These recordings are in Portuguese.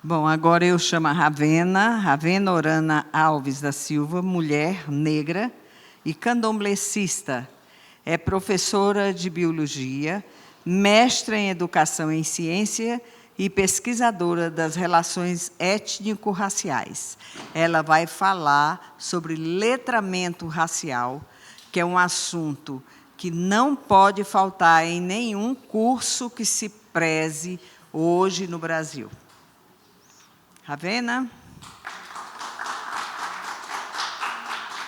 Bom, agora eu chamo a Ravena Orana Alves da Silva, mulher negra e candomblessista. É professora de biologia, mestra em educação em ciência e pesquisadora das relações étnico-raciais. Ela vai falar sobre letramento racial, que é um assunto que não pode faltar em nenhum curso que se preze hoje no Brasil. Ravena?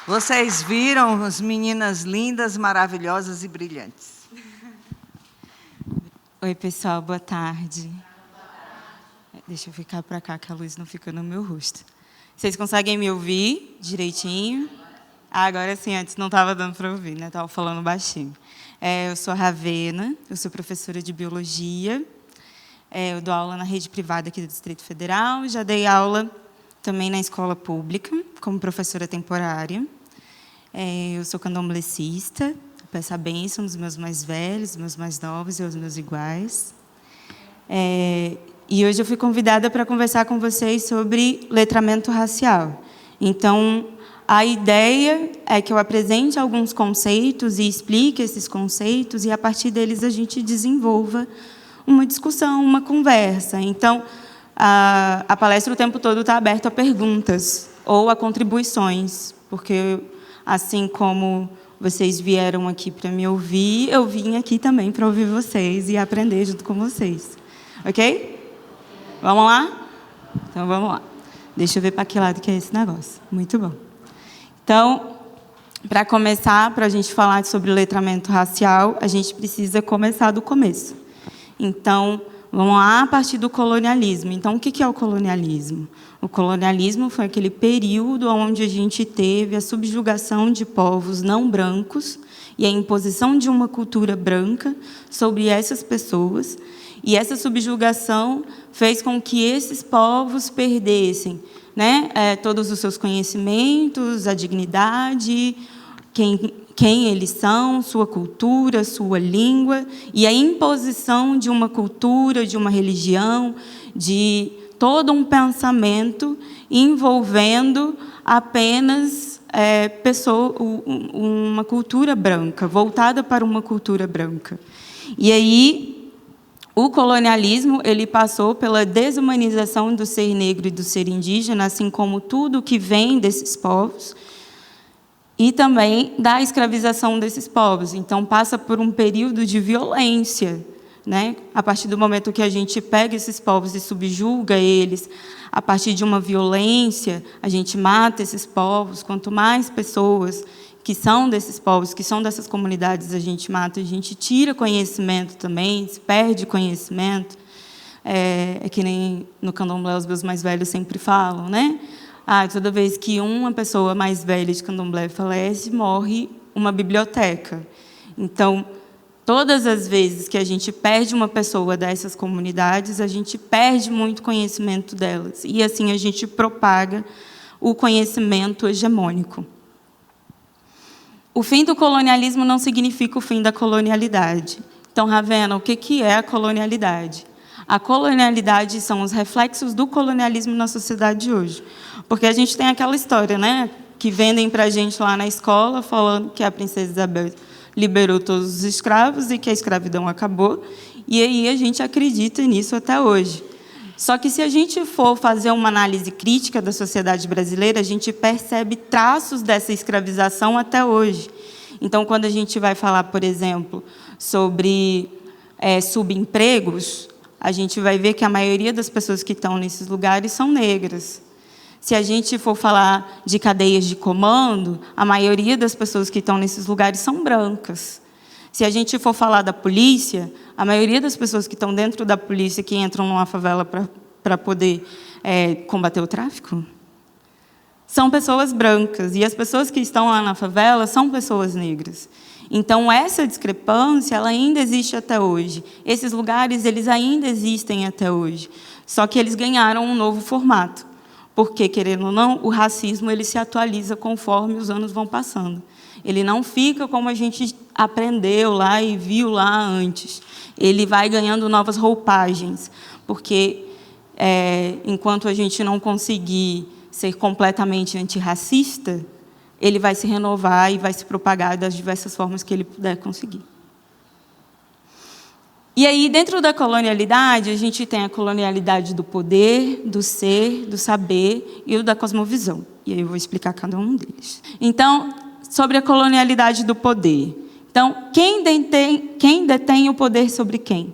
Vocês viram as meninas lindas, maravilhosas e brilhantes. Oi, pessoal, boa tarde. Deixa eu ficar para cá, que a luz não fica no meu rosto. Vocês conseguem me ouvir direitinho? Agora sim, antes não estava dando para ouvir, né? Estava falando baixinho. Eu sou a Ravena, eu sou professora de biologia. Eu dou aula na rede privada aqui do Distrito Federal. Já dei aula também na escola pública, como professora temporária. Eu sou candomblessista, peço a bênção dos meus mais velhos, dos meus mais novos e aos meus iguais. E hoje eu fui convidada para conversar com vocês sobre letramento racial. Então, a ideia é que eu apresente alguns conceitos e explique esses conceitos, e, a partir deles, a gente desenvolva uma discussão, uma conversa. Então, a palestra o tempo todo está aberta a perguntas ou a contribuições, porque, assim como vocês vieram aqui para me ouvir, eu vim aqui também para ouvir vocês e aprender junto com vocês. Ok? Vamos lá? Então, vamos lá. Deixa eu ver para que lado que é esse negócio. Muito bom. Então, para começar, para a gente falar sobre letramento racial, a gente precisa começar do começo. Então, vamos lá a partir do colonialismo. Então, o que é o colonialismo? O colonialismo foi aquele período onde a gente teve a subjugação de povos não brancos e a imposição de uma cultura branca sobre essas pessoas. E essa subjugação fez com que esses povos perdessem, né, todos os seus conhecimentos, a dignidade, quem eles são, sua cultura, sua língua, e a imposição de uma cultura, de uma religião, de todo um pensamento envolvendo apenas uma cultura branca, voltada para uma cultura branca. E aí, o colonialismo ele passou pela desumanização do ser negro e do ser indígena, assim como tudo que vem desses povos, e também da escravização desses povos. Então, passa por um período de violência, né? A partir do momento que a gente pega esses povos e subjuga eles, a partir de uma violência, a gente mata esses povos. Quanto mais pessoas que são desses povos, que são dessas comunidades, a gente mata, a gente tira conhecimento também, se perde conhecimento. É que nem no candomblé os meus mais velhos sempre falam, né? Toda vez que uma pessoa mais velha de candomblé falece, morre uma biblioteca. Então, todas as vezes que a gente perde uma pessoa dessas comunidades, a gente perde muito conhecimento delas. E, assim, a gente propaga o conhecimento hegemônico. O fim do colonialismo não significa o fim da colonialidade. Então, Ravena, o que é a colonialidade? A colonialidade são os reflexos do colonialismo na sociedade de hoje. Porque a gente tem aquela história, né, que vendem para a gente lá na escola, falando que a princesa Isabel liberou todos os escravos e que a escravidão acabou. E aí a gente acredita nisso até hoje. Só que, se a gente for fazer uma análise crítica da sociedade brasileira, a gente percebe traços dessa escravização até hoje. Então, quando a gente vai falar, por exemplo, sobre subempregos, a gente vai ver que a maioria das pessoas que estão nesses lugares são negras. Se a gente for falar de cadeias de comando, a maioria das pessoas que estão nesses lugares são brancas. Se a gente for falar da polícia, a maioria das pessoas que estão dentro da polícia, que entram numa favela para poder combater o tráfico, são pessoas brancas. E as pessoas que estão lá na favela são pessoas negras. Então, essa discrepância ela ainda existe até hoje. Esses lugares eles ainda existem até hoje. Só que eles ganharam um novo formato. Porque, querendo ou não, o racismo ele se atualiza conforme os anos vão passando. Ele não fica como a gente aprendeu lá e viu lá antes. Ele vai ganhando novas roupagens, porque enquanto a gente não conseguir ser completamente antirracista, ele vai se renovar e vai se propagar das diversas formas que ele puder conseguir. E aí, dentro da colonialidade, a gente tem a colonialidade do poder, do ser, do saber e o da cosmovisão. E aí eu vou explicar cada um deles. Então, sobre a colonialidade do poder. Então, quem detém o poder sobre quem?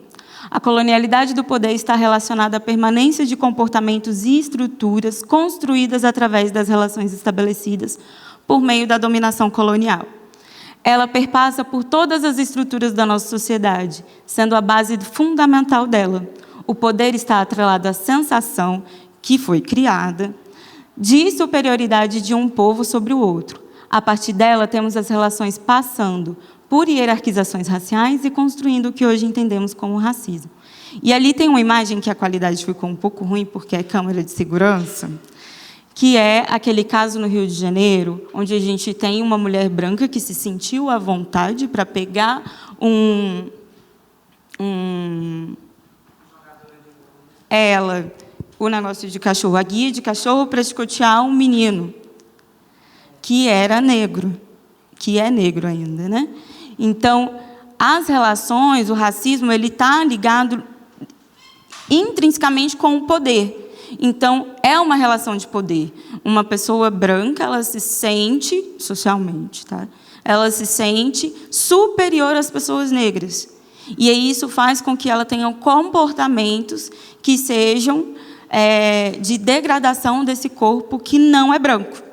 A colonialidade do poder está relacionada à permanência de comportamentos e estruturas construídas através das relações estabelecidas por meio da dominação colonial. Ela perpassa por todas as estruturas da nossa sociedade, sendo a base fundamental dela. O poder está atrelado à sensação, que foi criada, de superioridade de um povo sobre o outro. A partir dela, temos as relações passando por hierarquizações raciais e construindo o que hoje entendemos como racismo. E ali tem uma imagem que a qualidade ficou um pouco ruim, porque é câmera de segurança, que é aquele caso no Rio de Janeiro, onde a gente tem uma mulher branca que se sentiu à vontade para pegar o negócio de cachorro, a guia de cachorro para escotear um menino, que era negro, que é negro ainda, né? Então, as relações, o racismo, ele está ligado intrinsecamente com o poder. Então, é uma relação de poder. Uma pessoa branca, ela se sente, socialmente, tá? Ela se sente superior às pessoas negras. E aí isso faz com que ela tenha comportamentos que sejam de degradação desse corpo que não é branco.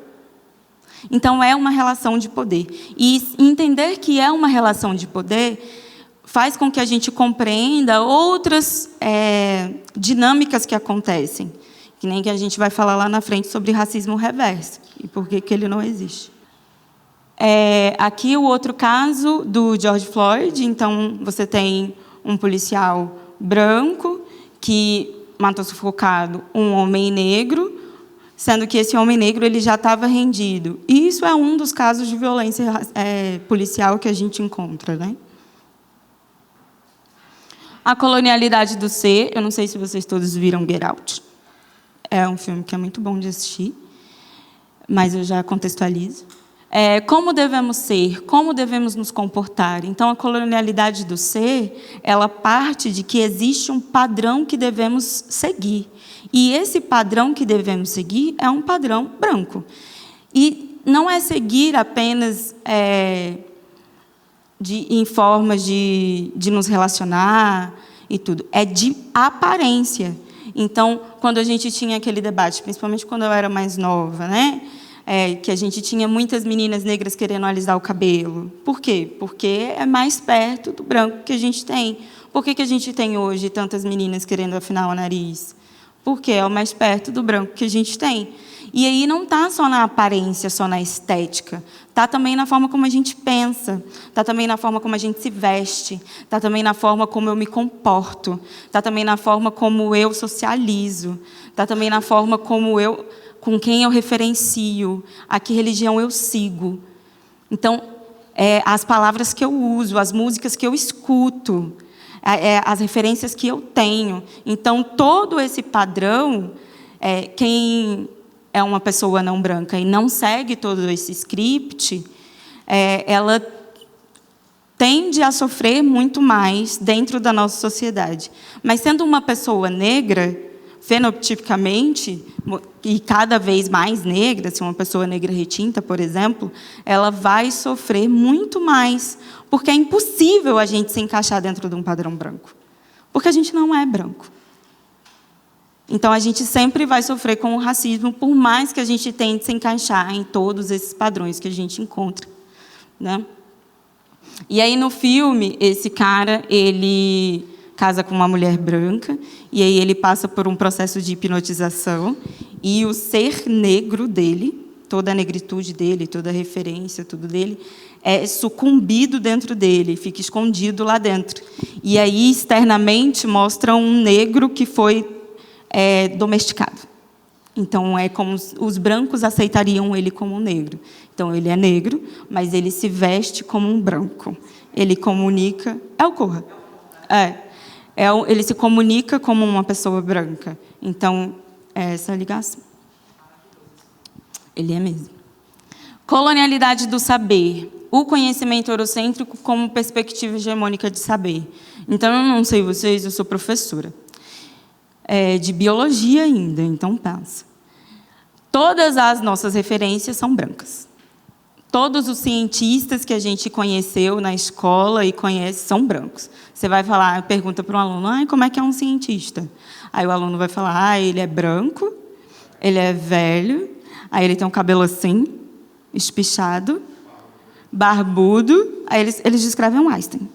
Então, é uma relação de poder. E entender que é uma relação de poder faz com que a gente compreenda outras dinâmicas que acontecem, que nem que a gente vai falar lá na frente sobre racismo reverso, e por que ele não existe. Aqui o outro caso do George Floyd. Então, você tem um policial branco que matou sufocado um homem negro, sendo que esse homem negro ele já estava rendido. E isso é um dos casos de violência policial que a gente encontra, né? A colonialidade do ser. Eu não sei se vocês todos viram Get Out. É um filme que é muito bom de assistir, mas eu já contextualizo. Como devemos ser, como devemos nos comportar. Então, a colonialidade do ser, ela parte de que existe um padrão que devemos seguir. E esse padrão que devemos seguir é um padrão branco. E não é seguir apenas em formas de nos relacionar e tudo. É de aparência. Então, quando a gente tinha aquele debate, principalmente quando eu era mais nova, né? Que a gente tinha muitas meninas negras querendo alisar o cabelo. Por quê? Porque é mais perto do branco que a gente tem. Por que a gente tem hoje tantas meninas querendo afinar o nariz? Porque é o mais perto do branco que a gente tem. E aí não está só na aparência, só na estética. Está também na forma como a gente pensa. Está também na forma como a gente se veste. Está também na forma como eu me comporto. Está também na forma como eu socializo. Está também na forma com quem eu referencio, a que religião eu sigo. Então, as palavras que eu uso, as músicas que eu escuto, as referências que eu tenho. Então, todo esse padrão, quem é uma pessoa não branca e não segue todo esse script, ela tende a sofrer muito mais dentro da nossa sociedade. Mas, sendo uma pessoa negra, fenotipicamente, e cada vez mais negra, se uma pessoa negra retinta, por exemplo, ela vai sofrer muito mais, porque é impossível a gente se encaixar dentro de um padrão branco, porque a gente não é branco. Então, a gente sempre vai sofrer com o racismo, por mais que a gente tente se encaixar em todos esses padrões que a gente encontra, né? E aí, no filme, esse cara, ele casa com uma mulher branca, e aí ele passa por um processo de hipnotização, e o ser negro dele, toda a negritude dele, toda a referência, tudo dele, é sucumbido dentro dele, fica escondido lá dentro. E aí, externamente, mostra um negro que foi domesticado. Então, é como os brancos aceitariam ele como um negro. Então, ele é negro, mas ele se veste como um branco. Ele comunica... É o Corra. ele se comunica como uma pessoa branca. Então, é essa a ligação. Ele é mesmo. Colonialidade do saber. O conhecimento eurocêntrico como perspectiva hegemônica de saber. Então, eu não sei vocês, eu sou professora. De biologia ainda, então pensa. Todas as nossas referências são brancas. Todos os cientistas que a gente conheceu na escola e conhece são brancos. Você vai falar, pergunta para um aluno, como é que é um cientista? Aí o aluno vai falar, ele é branco, ele é velho, aí ele tem um cabelo assim, espichado, barbudo. Aí eles descrevem um Einstein,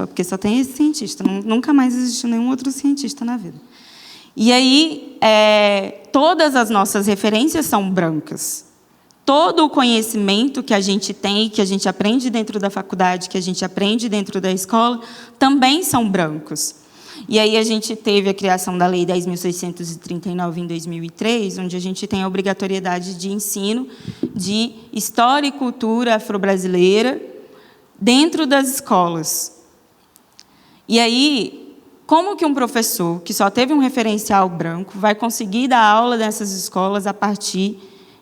porque só tem esse cientista. Nunca mais existiu nenhum outro cientista na vida. E aí, todas as nossas referências são brancas. Todo o conhecimento que a gente tem, que a gente aprende dentro da faculdade, que a gente aprende dentro da escola, também são brancos. E aí a gente teve a criação da Lei 10.639 em 2003, onde a gente tem a obrigatoriedade de ensino de história e cultura afro-brasileira dentro das escolas. E aí, como que um professor que só teve um referencial branco vai conseguir dar aula nessas escolas a partir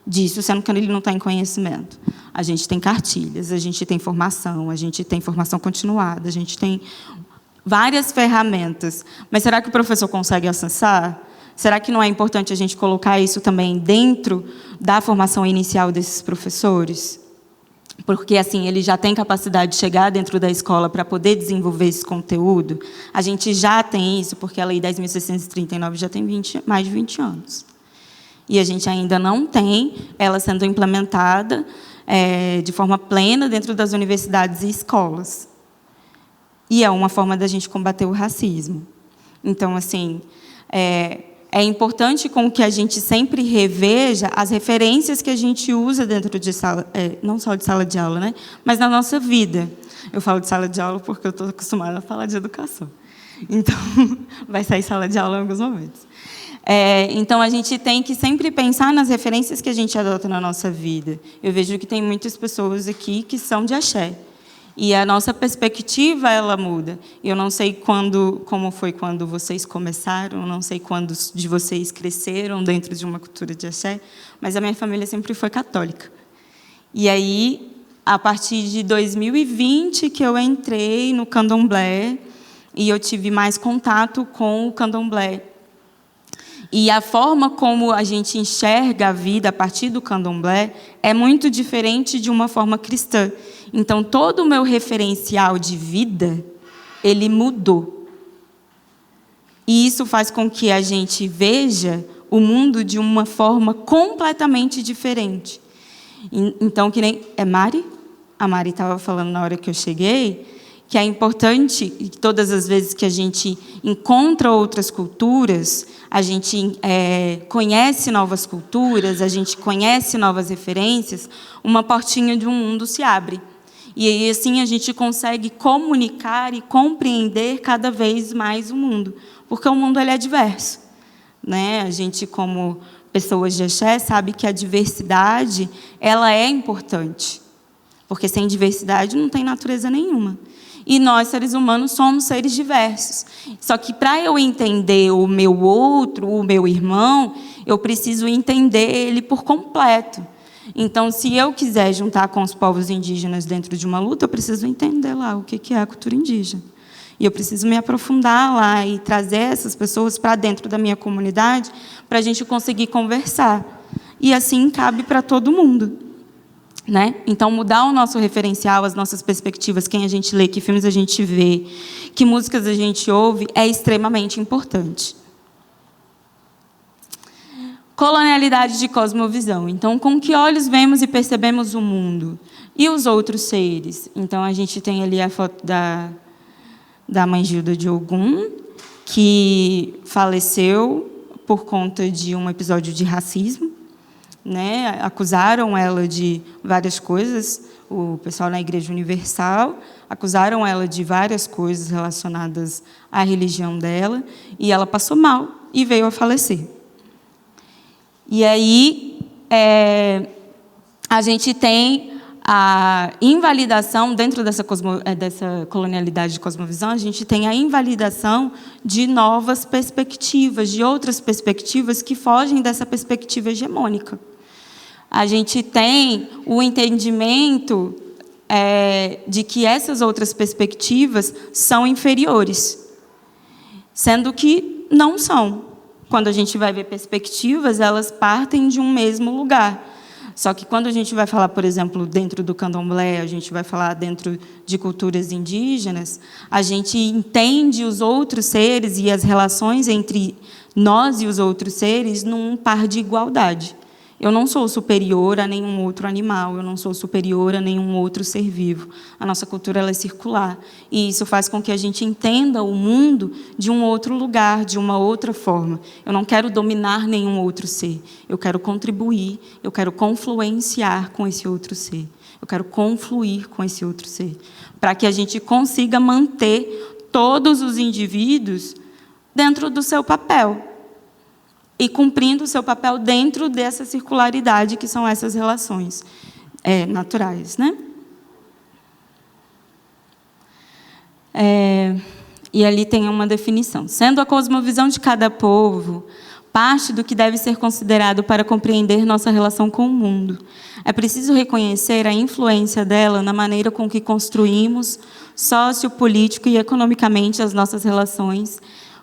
disso, sendo que ele não está em conhecimento? A gente tem cartilhas, a gente tem formação continuada, a gente tem várias ferramentas. Mas será que o professor consegue acessar? Será que não é importante a gente colocar isso também dentro da formação inicial desses professores? Porque, assim, ele já tem capacidade de chegar dentro da escola para poder desenvolver esse conteúdo. A gente já tem isso, porque a Lei 10.639 já tem mais de 20 anos. E a gente ainda não tem ela sendo implementada de forma plena dentro das universidades e escolas. E é uma forma da gente combater o racismo. Então, assim, é importante com que a gente sempre reveja as referências que a gente usa dentro de sala, não só de sala de aula, né, mas na nossa vida. Eu falo de sala de aula porque eu estou acostumada a falar de educação. Então, vai sair sala de aula em alguns momentos. Então, a gente tem que sempre pensar nas referências que a gente adota na nossa vida. Eu vejo que tem muitas pessoas aqui que são de axé. E a nossa perspectiva, ela muda. Eu não sei como foi quando vocês começaram, não sei quando de vocês cresceram dentro de uma cultura de axé, mas a minha família sempre foi católica. E aí, a partir de 2020, que eu entrei no candomblé, e eu tive mais contato com o candomblé. E a forma como a gente enxerga a vida a partir do candomblé é muito diferente de uma forma cristã. Então, todo o meu referencial de vida, ele mudou. E isso faz com que a gente veja o mundo de uma forma completamente diferente. Então, que nem... É Mari? A Mari estava falando na hora que eu cheguei, que é importante, todas as vezes que a gente encontra outras culturas, a gente conhece novas culturas, a gente conhece novas referências, uma portinha de um mundo se abre. E aí, assim, a gente consegue comunicar e compreender cada vez mais o mundo, porque o mundo ele é diverso, né? A gente, como pessoas de axé, sabe que a diversidade ela é importante, porque sem diversidade não tem natureza nenhuma. E nós, seres humanos, somos seres diversos. Só que, para eu entender o meu outro, o meu irmão, eu preciso entender ele por completo. Então, se eu quiser juntar com os povos indígenas dentro de uma luta, eu preciso entender lá o que é a cultura indígena. E eu preciso me aprofundar lá e trazer essas pessoas para dentro da minha comunidade para a gente conseguir conversar. E assim cabe para todo mundo. Né? Então, mudar o nosso referencial, as nossas perspectivas, quem a gente lê, que filmes a gente vê, que músicas a gente ouve, é extremamente importante. Colonialidade de cosmovisão. Então, com que olhos vemos e percebemos o mundo? E os outros seres? Então, a gente tem ali a foto da mãe Gilda de Ogum, que faleceu por conta de um episódio de racismo. Né? Acusaram ela de várias coisas, o pessoal na Igreja Universal acusaram ela de várias coisas relacionadas à religião dela, e ela passou mal e veio a falecer. E aí a gente tem a invalidação, dentro dessa colonialidade de cosmovisão, a gente tem a invalidação de novas perspectivas, de outras perspectivas que fogem dessa perspectiva hegemônica. A gente tem o entendimento de que essas outras perspectivas são inferiores, sendo que não são. Quando a gente vai ver perspectivas, elas partem de um mesmo lugar. Só que quando a gente vai falar, por exemplo, dentro do candomblé, a gente vai falar dentro de culturas indígenas, a gente entende os outros seres e as relações entre nós e os outros seres num par de igualdade. Eu não sou superior a nenhum outro animal, eu não sou superior a nenhum outro ser vivo. A nossa cultura ela é circular, e isso faz com que a gente entenda o mundo de um outro lugar, de uma outra forma. Eu não quero dominar nenhum outro ser, eu quero contribuir, eu quero confluenciar com esse outro ser, eu quero confluir com esse outro ser, para que a gente consiga manter todos os indivíduos dentro do seu papel, e cumprindo o seu papel dentro dessa circularidade que são essas relações naturais, né? E ali tem uma definição. Sendo a cosmovisão de cada povo parte do que deve ser considerado para compreender nossa relação com o mundo, é preciso reconhecer a influência dela na maneira com que construímos sociopolítico e economicamente as nossas relações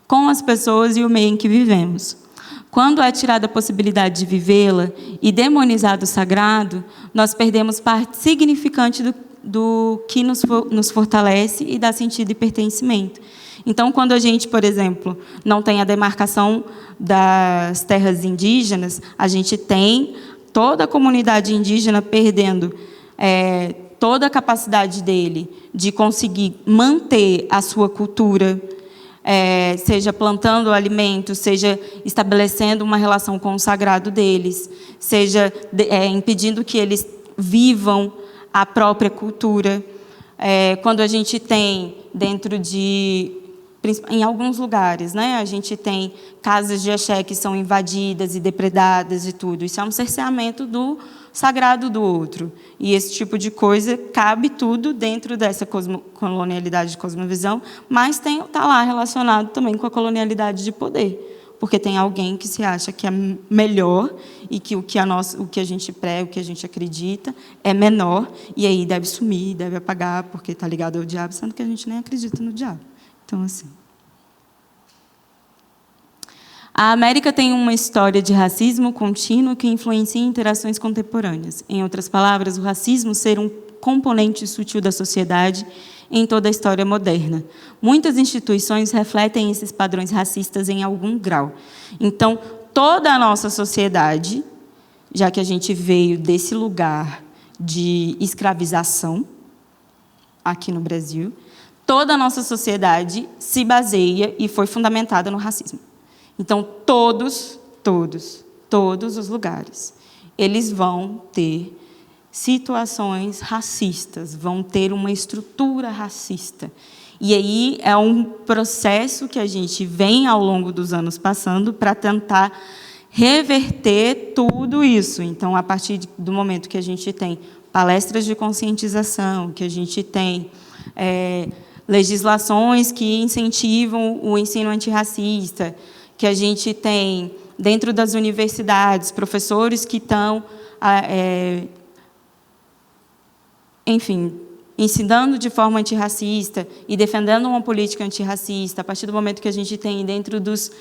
com as pessoas e o meio em que vivemos. Quando é tirada a possibilidade de vivê-la e demonizado o sagrado, nós perdemos parte significante do que nos fortalece e dá sentido e pertencimento. Então, quando a gente, por exemplo, não tem a demarcação das terras indígenas, a gente tem toda a comunidade indígena perdendo toda a capacidade dele de conseguir manter a sua cultura, seja plantando alimentos, seja estabelecendo uma relação com o sagrado deles, seja impedindo que eles vivam a própria cultura. Quando a gente tem dentro em alguns lugares, né, a gente tem casas de axé que são invadidas e depredadas e tudo. Isso é um cerceamento do sagrado do outro. E esse tipo de coisa cabe tudo dentro dessa colonialidade de cosmovisão, mas está lá relacionado também com a colonialidade de poder, porque tem alguém que se acha que é melhor e que o que a gente prega, o que a gente acredita é menor, e aí deve sumir, deve apagar, porque está ligado ao diabo, sendo que a gente nem acredita no diabo. Então, assim... A América tem uma história de racismo contínuo que influencia interações contemporâneas. Em outras palavras, o racismo ser um componente sutil da sociedade em toda a história moderna. Muitas instituições refletem esses padrões racistas em algum grau. Então, toda a nossa sociedade, já que a gente veio desse lugar de escravização, aqui no Brasil, toda a nossa sociedade se baseia e foi fundamentada no racismo. Então, todos os lugares, eles vão ter situações racistas, vão ter uma estrutura racista. E aí é um processo que a gente vem ao longo dos anos passando para tentar reverter tudo isso. Então, a partir do momento que a gente tem palestras de conscientização, que a gente tem legislações que incentivam o ensino antirracista, que a gente tem, dentro das universidades, professores que estão, enfim, ensinando de forma antirracista e defendendo uma política antirracista, a partir do momento que a gente tem, dentro dos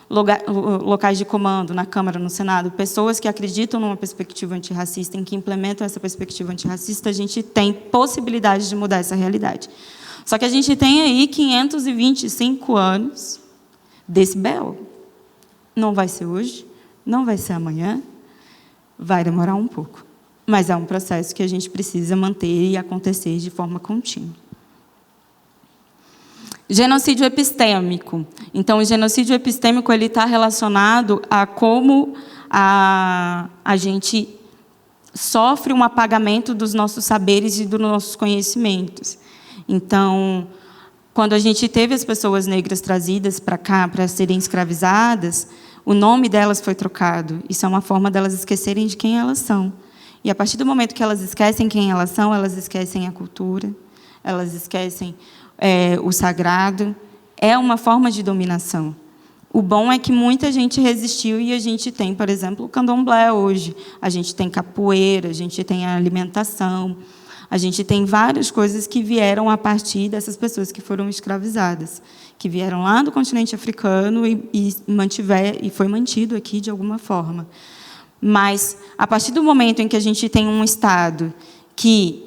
locais de comando, na Câmara, no Senado, pessoas que acreditam numa perspectiva antirracista, em que implementam essa perspectiva antirracista, a gente tem possibilidade de mudar essa realidade. Só que a gente tem aí 525 anos desse BL. Não vai ser hoje, não vai ser amanhã, vai demorar um pouco. Mas é um processo que a gente precisa manter e acontecer de forma contínua. Genocídio epistêmico. Então, o genocídio epistêmico está relacionado a como a gente sofre um apagamento dos nossos saberes e dos nossos conhecimentos. Então, quando a gente teve as pessoas negras trazidas para cá para serem escravizadas, o nome delas foi trocado. Isso é uma forma delas esquecerem de quem elas são. E a partir do momento que elas esquecem quem elas são, elas esquecem a cultura, elas esquecem o sagrado. É uma forma de dominação. O bom é que muita gente resistiu e a gente tem, por exemplo, o candomblé hoje. A gente tem capoeira, a gente tem a alimentação, a gente tem várias coisas que vieram a partir dessas pessoas que foram escravizadas, que vieram lá do continente africano e foi mantido aqui de alguma forma. Mas, a partir do momento em que a gente tem um Estado que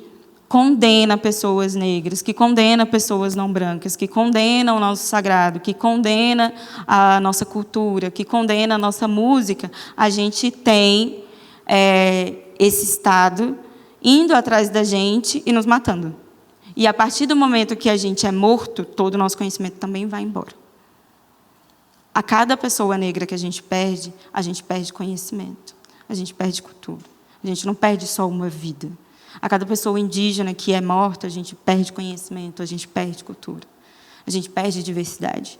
condena pessoas negras, que condena pessoas não brancas, que condena o nosso sagrado, que condena a nossa cultura, que condena a nossa música, a gente tem esse Estado indo atrás da gente e nos matando. E, a partir do momento que a gente é morto, todo o nosso conhecimento também vai embora. A cada pessoa negra que a gente perde conhecimento, a gente perde cultura. A gente não perde só uma vida. A cada pessoa indígena que é morta, a gente perde conhecimento, a gente perde cultura, a gente perde diversidade.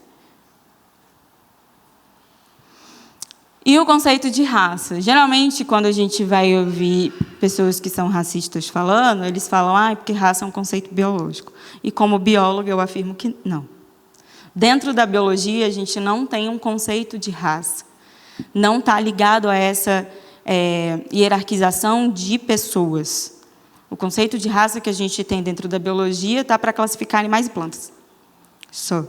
E o conceito de raça. Geralmente, quando a gente vai ouvir pessoas que são racistas falando, eles falam, porque raça é um conceito biológico. E como bióloga, eu afirmo que não. Dentro da biologia, a gente não tem um conceito de raça. Não está ligado a essa hierarquização de pessoas. O conceito de raça que a gente tem dentro da biologia está para classificar animais e plantas. Só.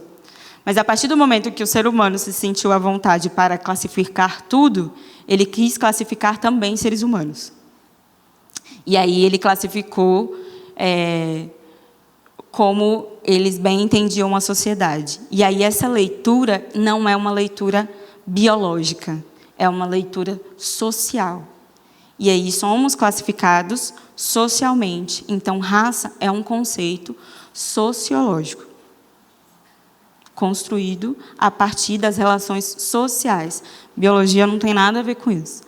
Mas, a partir do momento que o ser humano se sentiu à vontade para classificar tudo, ele quis classificar também seres humanos. E aí ele classificou como eles bem entendiam a sociedade. E aí essa leitura não é uma leitura biológica, é uma leitura social. E aí somos classificados socialmente. Então, raça é um conceito sociológico, construído a partir das relações sociais. Biologia não tem nada a ver com isso.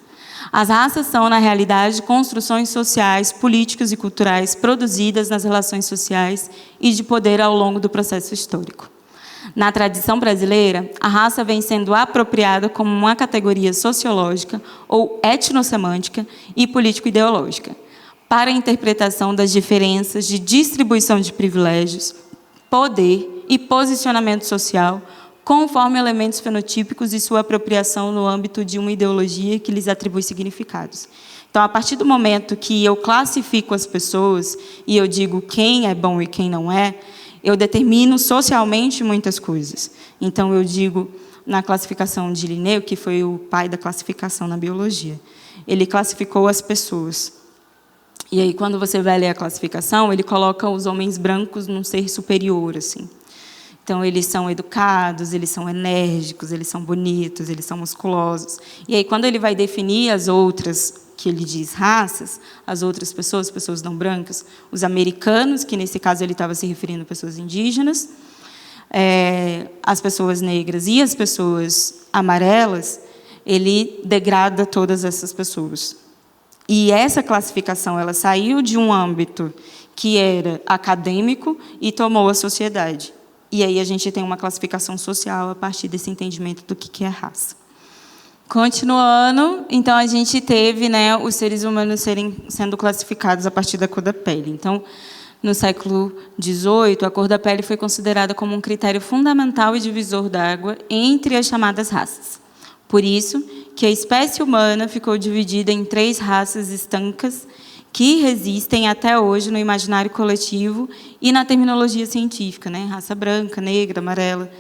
As raças são, na realidade, construções sociais, políticas e culturais produzidas nas relações sociais e de poder ao longo do processo histórico. Na tradição brasileira, a raça vem sendo apropriada como uma categoria sociológica ou etnossemântica e político-ideológica, para a interpretação das diferenças de distribuição de privilégios, poder e posicionamento social, conforme elementos fenotípicos e sua apropriação no âmbito de uma ideologia que lhes atribui significados. Então, a partir do momento que eu classifico as pessoas e eu digo quem é bom e quem não é, eu determino socialmente muitas coisas. Então, eu digo, na classificação de Linneu, que foi o pai da classificação na biologia, ele classificou as pessoas. E aí, quando você vai ler a classificação, ele coloca os homens brancos num ser superior, assim. Então, eles são educados, eles são enérgicos, eles são bonitos, eles são musculosos. E aí, quando ele vai definir as outras, que ele diz raças, as outras pessoas, pessoas não brancas, os americanos, que nesse caso ele estava se referindo a pessoas indígenas, as pessoas negras e as pessoas amarelas, ele degrada todas essas pessoas. E essa classificação, ela saiu de um âmbito que era acadêmico e tomou a sociedade. E aí a gente tem uma classificação social a partir desse entendimento do que é raça. Continuando, então a gente teve, os seres humanos sendo classificados a partir da cor da pele. Então, no século XVIII, a cor da pele foi considerada como um critério fundamental e divisor d'água entre as chamadas raças. Por isso que a espécie humana ficou dividida em 3 raças estancas que resistem até hoje no imaginário coletivo e na terminologia científica, raça branca, negra, amarela.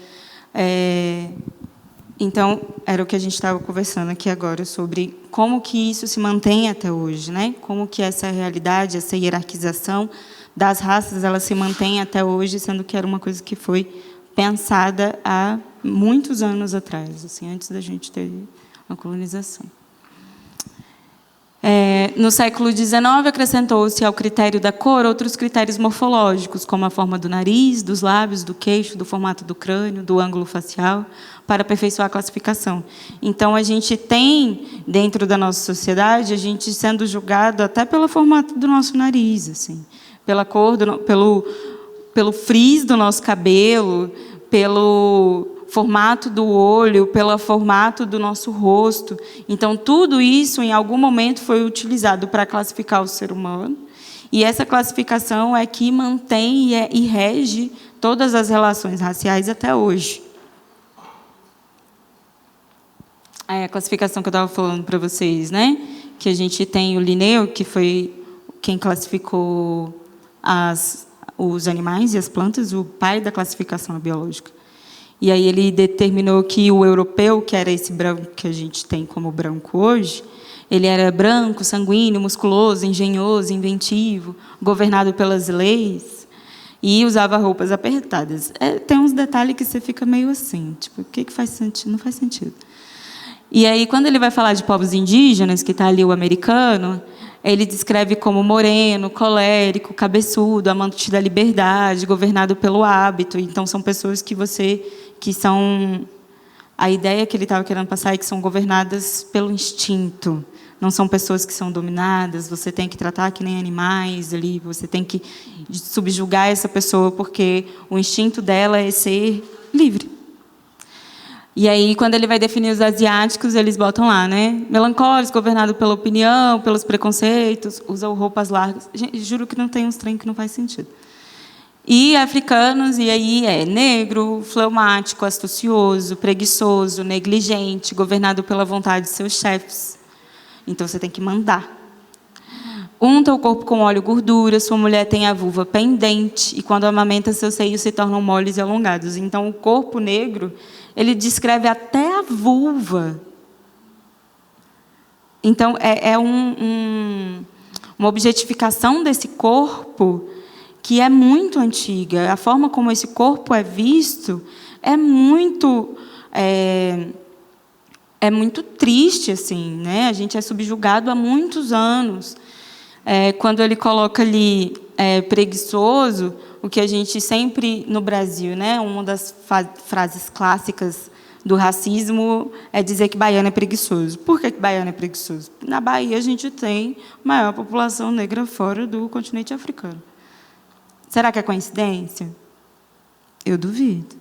Então, era o que a gente estava conversando aqui agora, sobre como que isso se mantém até hoje, como que essa realidade, essa hierarquização das raças, ela se mantém até hoje, sendo que era uma coisa que foi pensada há muitos anos atrás, assim, antes da gente ter a colonização. No século XIX, acrescentou-se ao critério da cor outros critérios morfológicos, como a forma do nariz, dos lábios, do queixo, do formato do crânio, do ângulo facial, para aperfeiçoar a classificação. Então, a gente tem, dentro da nossa sociedade, a gente sendo julgado até pelo formato do nosso nariz, assim, pela cor, pelo frizz do nosso cabelo, pelo formato do olho, pelo formato do nosso rosto. Então, tudo isso, em algum momento, foi utilizado para classificar o ser humano. E essa classificação é que mantém e rege todas as relações raciais até hoje. É a classificação que eu estava falando para vocês, né? Que a gente tem o Linneu, que foi quem classificou os animais e as plantas, o pai da classificação biológica. E aí ele determinou que o europeu, que era esse branco que a gente tem como branco hoje, ele era branco, sanguíneo, musculoso, engenhoso, inventivo, governado pelas leis e usava roupas apertadas. Tem uns detalhes que você fica meio assim, tipo, o que faz sentido? Não faz sentido. E aí, quando ele vai falar de povos indígenas, que está ali o americano, ele descreve como moreno, colérico, cabeçudo, amante da liberdade, governado pelo hábito. Então, são pessoas que são... A ideia que ele estava querendo passar é que são governadas pelo instinto. Não são pessoas que são dominadas, você tem que tratar que nem animais ali, você tem que subjugar essa pessoa, porque o instinto dela é ser livre. E aí, quando ele vai definir os asiáticos, eles botam lá, né? Melancólicos, governado pela opinião, pelos preconceitos, usam roupas largas. Gente, juro que não tem uns trem que não faz sentido. E africanos, e aí é negro, fleumático, astucioso, preguiçoso, negligente, governado pela vontade de seus chefes. Então, você tem que mandar. Unta o corpo com óleo e gordura, sua mulher tem a vulva pendente, e quando amamenta, seus seios se tornam moles e alongados. Então, o corpo negro, ele descreve até a vulva. Então, uma objetificação desse corpo que é muito antiga. A forma como esse corpo é visto é muito triste, assim, né? A gente é subjugado há muitos anos. Quando ele coloca ali preguiçoso, o que a gente sempre, no Brasil, né, uma das frases clássicas do racismo é dizer que baiano é preguiçoso. Por que baiano é preguiçoso? Na Bahia, a gente tem a maior população negra fora do continente africano. Será que é coincidência? Eu duvido.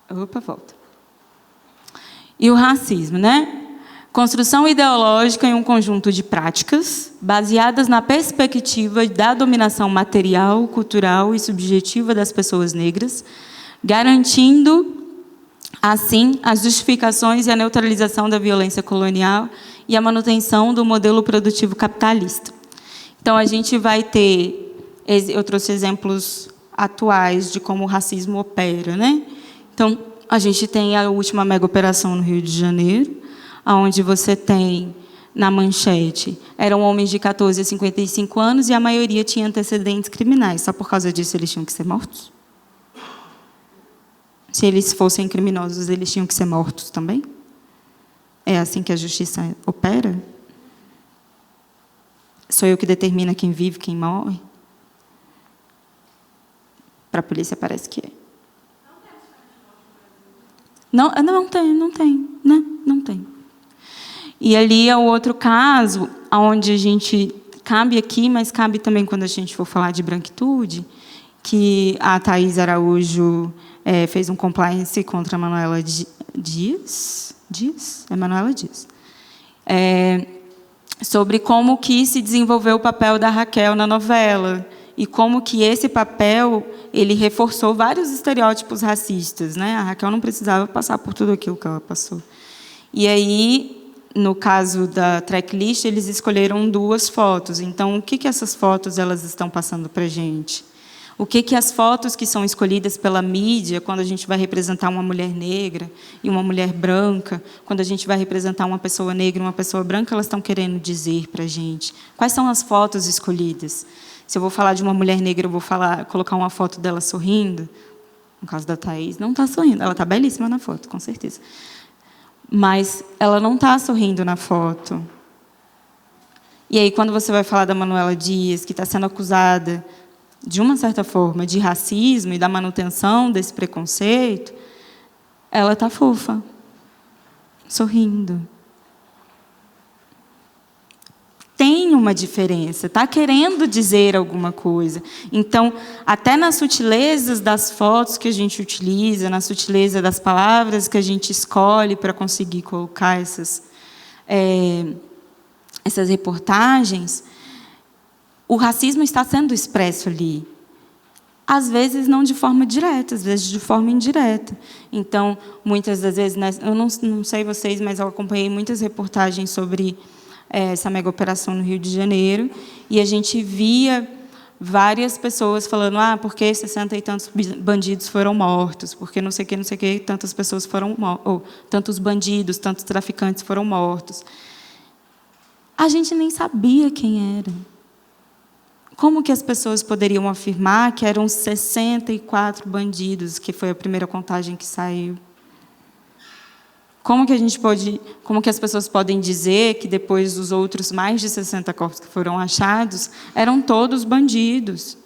Opa, volta. E o racismo, né? Construção ideológica em um conjunto de práticas baseadas na perspectiva da dominação material, cultural e subjetiva das pessoas negras, garantindo, assim, as justificações e a neutralização da violência colonial e a manutenção do modelo produtivo capitalista. Então, a gente vai ter... Eu trouxe exemplos atuais de como o racismo opera, né? Então, a gente tem a última mega operação no Rio de Janeiro, onde você tem, na manchete, eram homens de 14 a 55 anos e a maioria tinha antecedentes criminais. Só por causa disso eles tinham que ser mortos? Se eles fossem criminosos, eles tinham que ser mortos também? É assim que a justiça opera? Sou eu que determina quem vive, quem morre? Para a polícia parece que é. Não tem. E ali é o outro caso, onde a gente cabe aqui, mas cabe também quando a gente for falar de branquitude, que a Thaís Araújo fez um compliance contra a Manuela Dias, sobre como que se desenvolveu o papel da Raquel na novela e como que esse papel ele reforçou vários estereótipos racistas, né? A Raquel não precisava passar por tudo aquilo que ela passou. E aí, no caso da tracklist, eles escolheram 2 fotos. Então, o que essas fotos elas estão passando para a gente? O que as fotos que são escolhidas pela mídia, quando a gente vai representar uma mulher negra e uma mulher branca, quando a gente vai representar uma pessoa negra e uma pessoa branca, elas estão querendo dizer para a gente? Quais são as fotos escolhidas? Se eu vou falar de uma mulher negra, eu vou colocar uma foto dela sorrindo. No caso da Thaís, não está sorrindo. Ela está belíssima na foto, com certeza. Mas ela não está sorrindo na foto. E aí, quando você vai falar da Manuela Dias, que está sendo acusada, de uma certa forma, de racismo e da manutenção desse preconceito, ela está fofa, sorrindo. Tem uma diferença, está querendo dizer alguma coisa. Então, até nas sutilezas das fotos que a gente utiliza, na sutileza das palavras que a gente escolhe para conseguir colocar essas reportagens, o racismo está sendo expresso ali. Às vezes não de forma direta, às vezes de forma indireta. Então, muitas das vezes, eu não sei vocês, mas eu acompanhei muitas reportagens sobre essa mega operação no Rio de Janeiro, e a gente via várias pessoas falando, porque 60 e tantos bandidos foram mortos, porque não sei o que, tantas pessoas foram mortas, tantos bandidos, tantos traficantes foram mortos. A gente nem sabia quem era. Como que as pessoas poderiam afirmar que eram 64 bandidos, que foi a primeira contagem que saiu? Como que as pessoas podem dizer que depois dos outros mais de 60 corpos que foram achados, eram todos bandidos?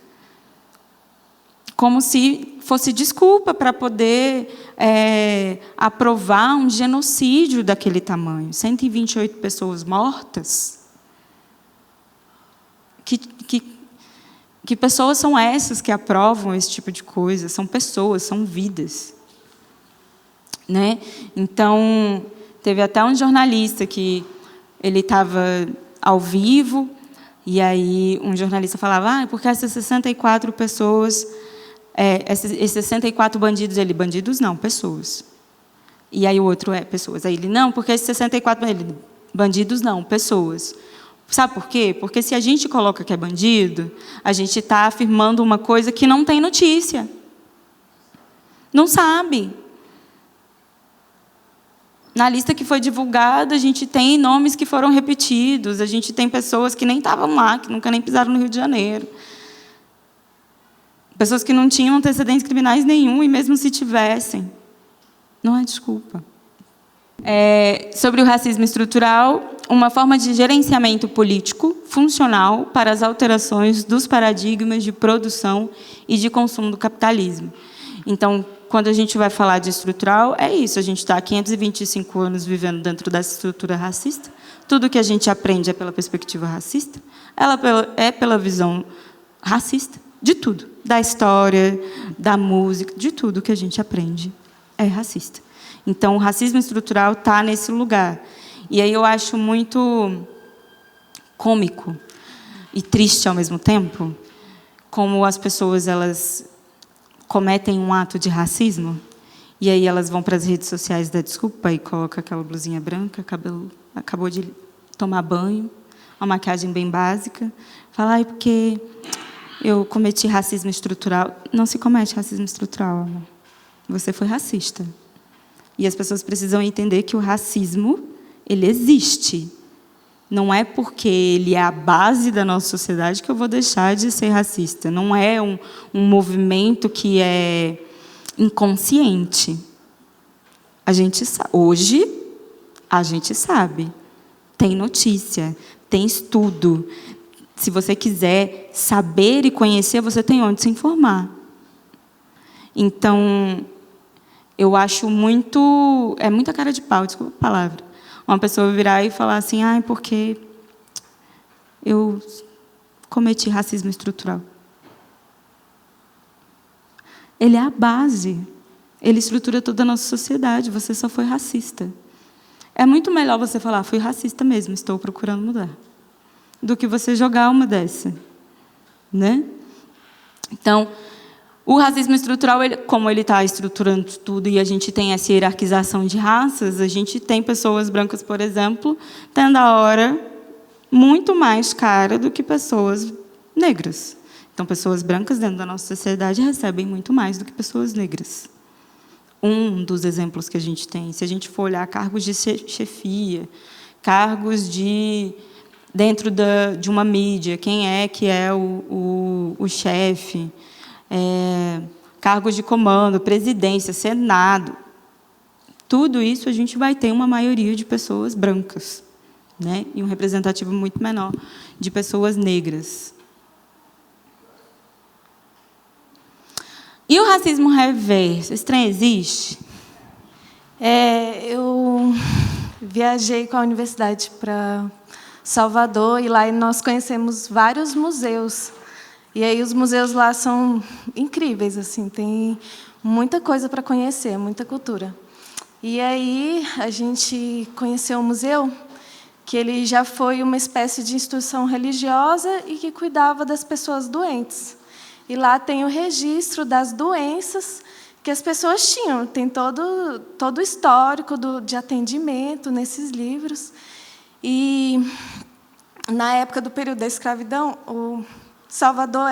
Como se fosse desculpa para poder aprovar um genocídio daquele tamanho. 128 pessoas mortas. Que pessoas são essas que aprovam esse tipo de coisa? São pessoas, são vidas. Né? Então, teve até um jornalista que ele estava ao vivo, e aí um jornalista falava, porque essas 64 pessoas, esses 64 bandidos, bandidos não, pessoas. E aí o outro pessoas. Aí ele, não, porque esses 64 bandidos não, pessoas. Sabe por quê? Porque se a gente coloca que é bandido, a gente está afirmando uma coisa que não tem notícia. Não sabe. Na lista que foi divulgada, a gente tem nomes que foram repetidos, a gente tem pessoas que nem estavam lá, que nunca nem pisaram no Rio de Janeiro. Pessoas que não tinham antecedentes criminais nenhum, e mesmo se tivessem, não é desculpa. Sobre o racismo estrutural, uma forma de gerenciamento político funcional para as alterações dos paradigmas de produção e de consumo do capitalismo. Então, quando a gente vai falar de estrutural, é isso, a gente está há 525 anos vivendo dentro dessa estrutura racista, tudo que a gente aprende é pela perspectiva racista, ela é pela visão racista, de tudo, da história, da música, de tudo que a gente aprende é racista. Então, o racismo estrutural está nesse lugar. E aí eu acho muito cômico e triste ao mesmo tempo, como as pessoas elas cometem um ato de racismo, e aí elas vão para as redes sociais dar desculpa e colocam aquela blusinha branca, cabelo acabou de tomar banho, uma maquiagem bem básica, fala, porque eu cometi racismo estrutural. Não se comete racismo estrutural, amor. Você foi racista. E as pessoas precisam entender que o racismo, ele existe. Não é porque ele é a base da nossa sociedade que eu vou deixar de ser racista. Não é um movimento que é inconsciente. Hoje, a gente sabe. Tem notícia, tem estudo. Se você quiser saber e conhecer, você tem onde se informar. Então, eu acho muito... É muita cara de pau, desculpa a palavra. Uma pessoa virar e falar assim, porque eu cometi racismo estrutural. Ele é a base. Ele estrutura toda a nossa sociedade. Você só foi racista. É muito melhor você falar, fui racista mesmo, estou procurando mudar, do que você jogar uma dessa. Né? Então, o racismo estrutural, como ele está estruturando tudo e a gente tem essa hierarquização de raças, a gente tem pessoas brancas, por exemplo, tendo a hora muito mais cara do que pessoas negras. Então, pessoas brancas dentro da nossa sociedade recebem muito mais do que pessoas negras. Um dos exemplos que a gente tem, se a gente for olhar cargos de chefia, cargos dentro de uma mídia, quem é que é o chefe, cargos de comando, presidência, Senado, tudo isso a gente vai ter uma maioria de pessoas brancas, né? E um representativo muito menor de pessoas negras. E o racismo reverso? Esse trem existe? Eu viajei com a universidade para Salvador, e lá nós conhecemos vários museus. E aí os museus lá são incríveis, assim, tem muita coisa para conhecer, muita cultura. E aí a gente conheceu o museu, que ele já foi uma espécie de instituição religiosa e que cuidava das pessoas doentes. E lá tem o registro das doenças que as pessoas tinham, tem todo o histórico de atendimento nesses livros. E, na época do período da escravidão, o Salvador,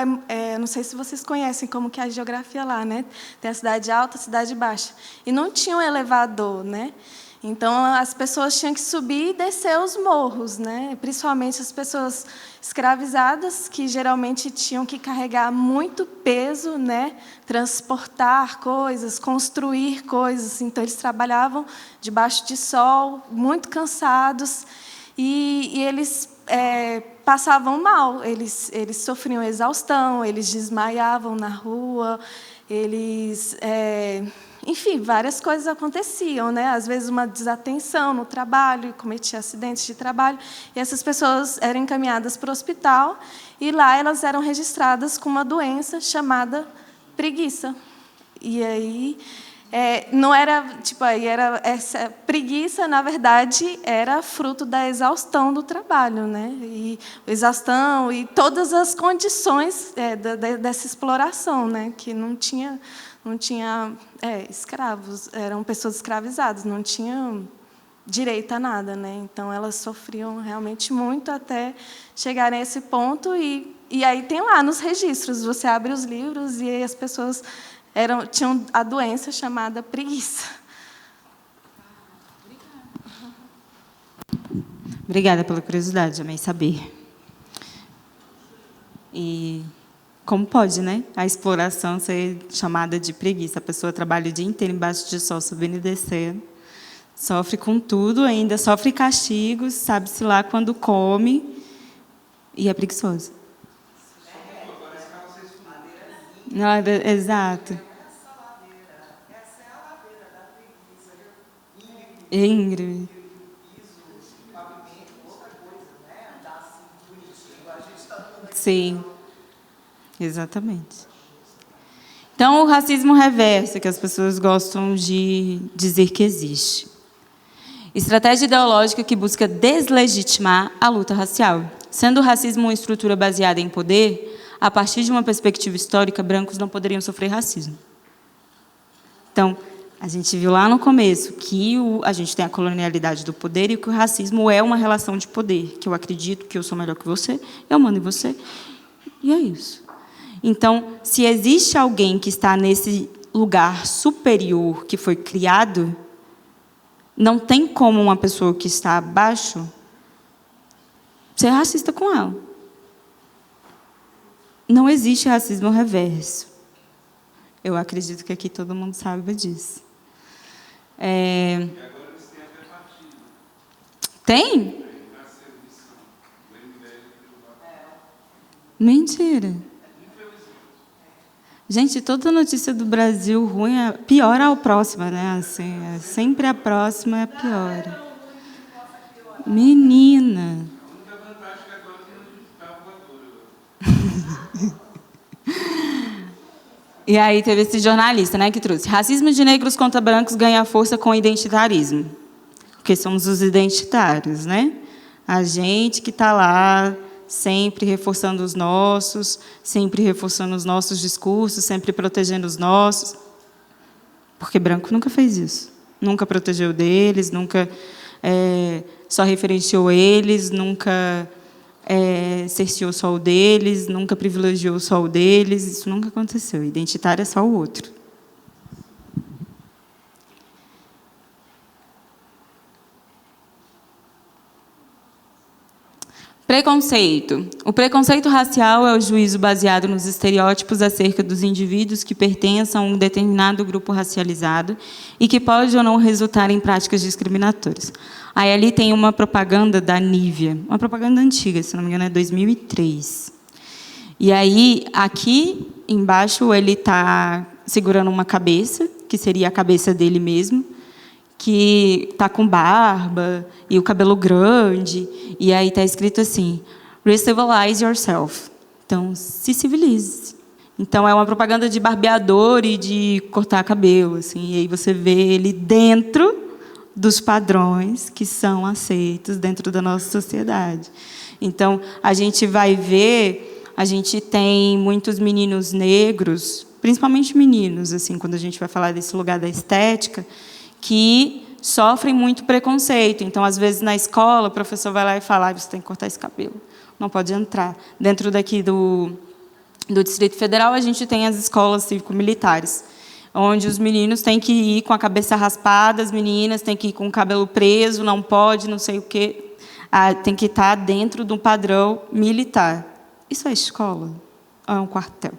não sei se vocês conhecem como que é a geografia lá, né? Tem a cidade alta, a cidade baixa. E não tinha um elevador, né? Então, as pessoas tinham que subir e descer os morros, né? Principalmente as pessoas escravizadas, que geralmente tinham que carregar muito peso, né? Transportar coisas, construir coisas. Então, eles trabalhavam debaixo de sol, muito cansados, e eles passavam mal. Eles sofriam exaustão, eles desmaiavam na rua, eles... enfim, várias coisas aconteciam, né? Às vezes uma desatenção no trabalho, cometia acidentes de trabalho, e essas pessoas eram encaminhadas para o hospital, e lá elas eram registradas com uma doença chamada preguiça. E aí não era, tipo, aí era essa preguiça, na verdade, era fruto da exaustão do trabalho, né? E exaustão e todas as condições dessa exploração, né? Que não tinha escravos, eram pessoas escravizadas, não tinham direito a nada, né? Então elas sofriam realmente muito até chegarem a esse ponto, e aí tem lá nos registros, você abre os livros e aí as pessoas tinham a doença chamada preguiça. Obrigada pela curiosidade, amei saber. E como pode, né? A exploração ser chamada de preguiça. A pessoa trabalha o dia inteiro embaixo de sol, subindo e descendo, sofre com tudo, ainda sofre castigos, sabe-se lá quando come, e é preguiçoso. Exato. Íngreme. Sim, exatamente. Então, o racismo reverso, que as pessoas gostam de dizer que existe. Estratégia ideológica que busca deslegitimar a luta racial. Sendo o racismo uma estrutura baseada em poder, a partir de uma perspectiva histórica, brancos não poderiam sofrer racismo. Então, a gente viu lá no começo que a gente tem a colonialidade do poder e que o racismo é uma relação de poder, que eu acredito que eu sou melhor que você, eu mando em você, e é isso. Então, se existe alguém que está nesse lugar superior que foi criado, não tem como uma pessoa que está abaixo ser racista com ela. Não existe racismo reverso. Eu acredito que aqui todo mundo sabe disso. E agora eles têm até partido. Tem? Mentira. Gente, toda notícia do Brasil ruim é pior a próxima, né? Assim, sempre a próxima é pior. Menina. A única vantagem é que agora tem um carro. E aí teve esse jornalista, né, que trouxe: racismo de negros contra brancos ganha força com o identitarismo. Porque somos os identitários, né? A gente que está lá sempre reforçando os nossos, sempre reforçando os nossos discursos, sempre protegendo os nossos. Porque branco nunca fez isso. Nunca protegeu deles, nunca só referenciou eles, nunca cerceou só o deles, nunca privilegiou só o deles. Isso nunca aconteceu. Identitário é só o outro. Preconceito. O preconceito racial é o juízo baseado nos estereótipos acerca dos indivíduos que pertencem a um determinado grupo racializado e que pode ou não resultar em práticas discriminatórias. Aí ali tem uma propaganda da Nivea, uma propaganda antiga, se não me engano é 2003. E aí, aqui embaixo, ele está segurando uma cabeça, que seria a cabeça dele mesmo, que está com barba e o cabelo grande, e aí está escrito assim, "Recivilize yourself". Então, se civilize. Então, é uma propaganda de barbeador e de cortar cabelo, assim, e aí você vê ele dentro dos padrões que são aceitos dentro da nossa sociedade. Então, a gente vai ver, a gente tem muitos meninos negros, principalmente meninos, assim, quando a gente vai falar desse lugar da estética, que sofrem muito preconceito. Então, às vezes, na escola, o professor vai lá e fala, você tem que cortar esse cabelo, não pode entrar. Dentro daqui do Distrito Federal, a gente tem as escolas cívico-militares, onde os meninos têm que ir com a cabeça raspada, as meninas têm que ir com o cabelo preso, não pode, não sei o quê. Tem que estar dentro de um padrão militar. Isso é escola? Ou é um quartel?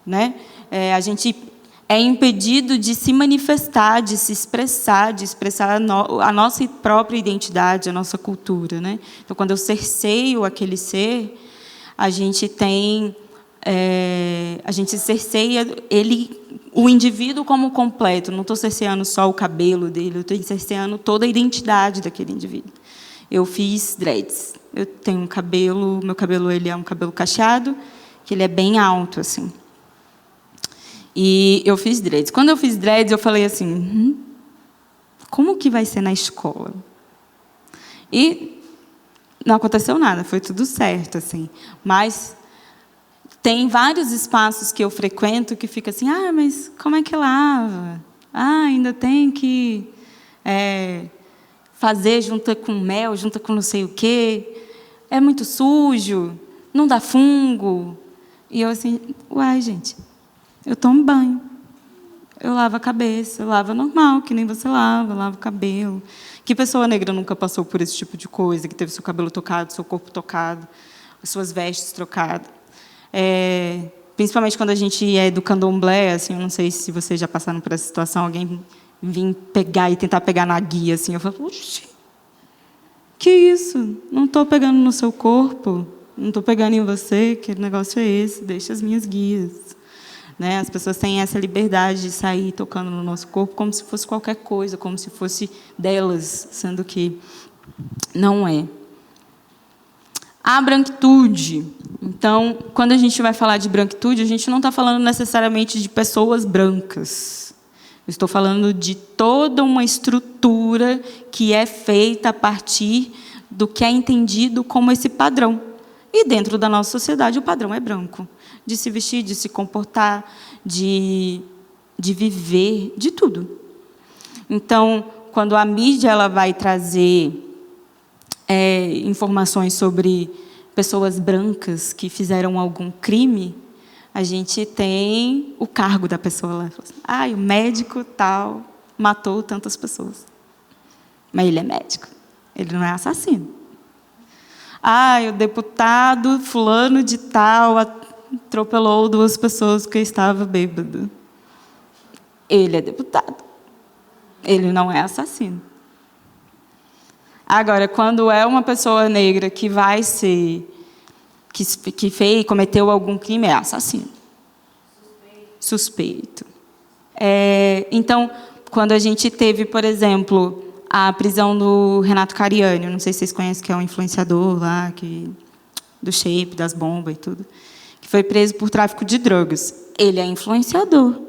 Né? A gente é impedido de se manifestar, de se expressar, de expressar a nossa própria identidade, a nossa cultura. Né? Então, quando eu cerceio aquele ser, a gente tem, a gente cerceia o indivíduo como completo. Não estou cerceando só o cabelo dele, eu estou cerceando toda a identidade daquele indivíduo. Eu fiz dreads. Eu tenho um cabelo, meu cabelo ele é um cabelo cacheado, que ele é bem alto, assim. E eu fiz dreads. Quando eu fiz dreads, eu falei assim, como que vai ser na escola? E não aconteceu nada, foi tudo certo, assim. Mas tem vários espaços que eu frequento que fica assim, mas como é que lava? Ainda tem que fazer junta com mel, junta com não sei o quê. É muito sujo, não dá fungo. E eu assim, uai, gente, eu tomo banho, eu lavo a cabeça, eu lavo normal, que nem você lava, eu lavo o cabelo. Que pessoa negra nunca passou por esse tipo de coisa, que teve seu cabelo tocado, seu corpo tocado, as suas vestes trocadas? Principalmente quando a gente é do candomblé, assim, eu não sei se vocês já passaram por essa situação, alguém vir pegar e tentar pegar na guia, assim, eu falo, oxi, que isso? Não estou pegando no seu corpo, não estou pegando em você, que negócio é esse? Deixa as minhas guias. Né? As pessoas têm essa liberdade de sair tocando no nosso corpo como se fosse qualquer coisa, como se fosse delas, sendo que não é. A branquitude. Então, quando a gente vai falar de branquitude, a gente não está falando necessariamente de pessoas brancas. Eu estou falando de toda uma estrutura que é feita a partir do que é entendido como esse padrão. E dentro da nossa sociedade, o padrão é branco. De se vestir, de se comportar, de viver, de tudo. Então, quando a mídia ela vai trazer informações sobre pessoas brancas que fizeram algum crime, a gente tem o cargo da pessoa lá. O médico tal matou tantas pessoas. Mas ele é médico, ele não é assassino. O deputado fulano de tal atropelou 2 pessoas porque estava bêbado. Ele é deputado. Ele não é assassino. Agora, quando é uma pessoa negra que vai ser, que fez, cometeu algum crime, é assassino. Suspeito. Então, quando a gente teve, por exemplo, a prisão do Renato Cariani, não sei se vocês conhecem, que é um influenciador lá, do shape, das bombas e tudo, que foi preso por tráfico de drogas. Ele é influenciador.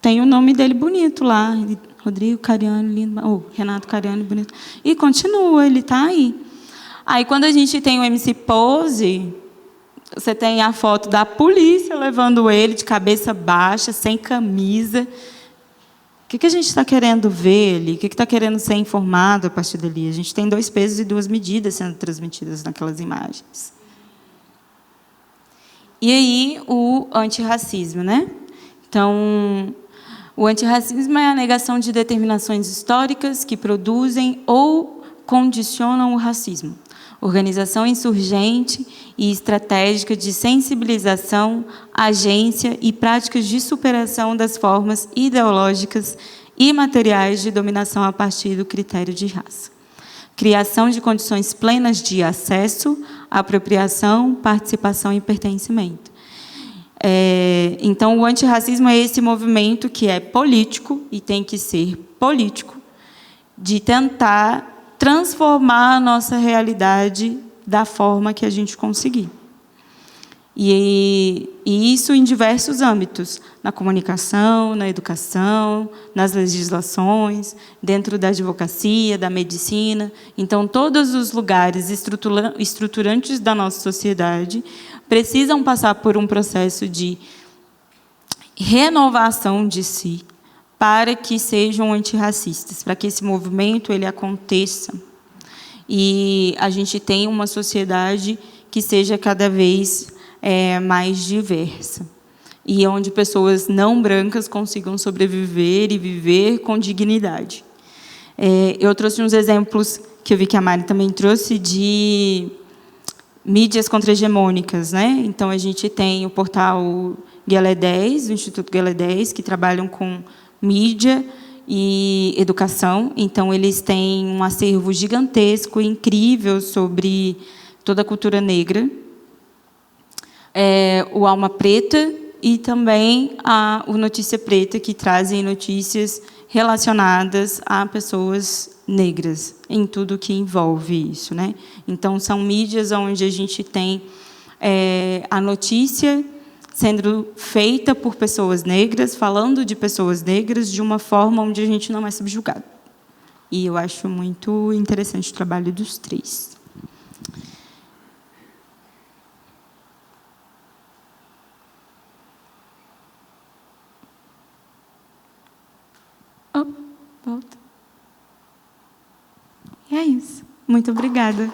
Tem o nome dele bonito lá, Rodrigo Cariani, lindo, Renato Cariani, bonito. E continua, ele está aí. Aí, quando a gente tem o MC Pose, você tem a foto da polícia levando ele de cabeça baixa, sem camisa. O que a gente está querendo ver ali? O que está querendo ser informado a partir dali? A gente tem 2 pesos e 2 medidas sendo transmitidas naquelas imagens. E aí, o antirracismo, né? Então, o antirracismo é a negação de determinações históricas que produzem ou condicionam o racismo. Organização insurgente e estratégica de sensibilização, agência e práticas de superação das formas ideológicas e materiais de dominação a partir do critério de raça. Criação de condições plenas de acesso, apropriação, participação e pertencimento. Então, o antirracismo é esse movimento que é político, e tem que ser político, de tentar transformar a nossa realidade da forma que a gente conseguir. E isso em diversos âmbitos, na comunicação, na educação, nas legislações, dentro da advocacia, da medicina. Então, todos os lugares estruturantes da nossa sociedade precisam passar por um processo de renovação de si para que sejam antirracistas, para que esse movimento ele aconteça. E a gente tenha uma sociedade que seja cada vez mais diversa, e onde pessoas não brancas consigam sobreviver e viver com dignidade. Eu trouxe uns exemplos que eu vi que a Mari também trouxe de mídias contra-hegemônicas, né? Então, a gente tem o portal Guelé 10, o Instituto Guelé 10, que trabalham com mídia e educação. Então, eles têm um acervo gigantesco e incrível sobre toda a cultura negra. O Alma Preta e também o Notícia Preta, que trazem notícias relacionadas a pessoas negras, em tudo que envolve isso, né? Então, são mídias onde a gente tem a notícia sendo feita por pessoas negras, falando de pessoas negras, de uma forma onde a gente não é subjugado. E eu acho muito interessante o trabalho dos três. Volta. E é isso. Muito obrigada.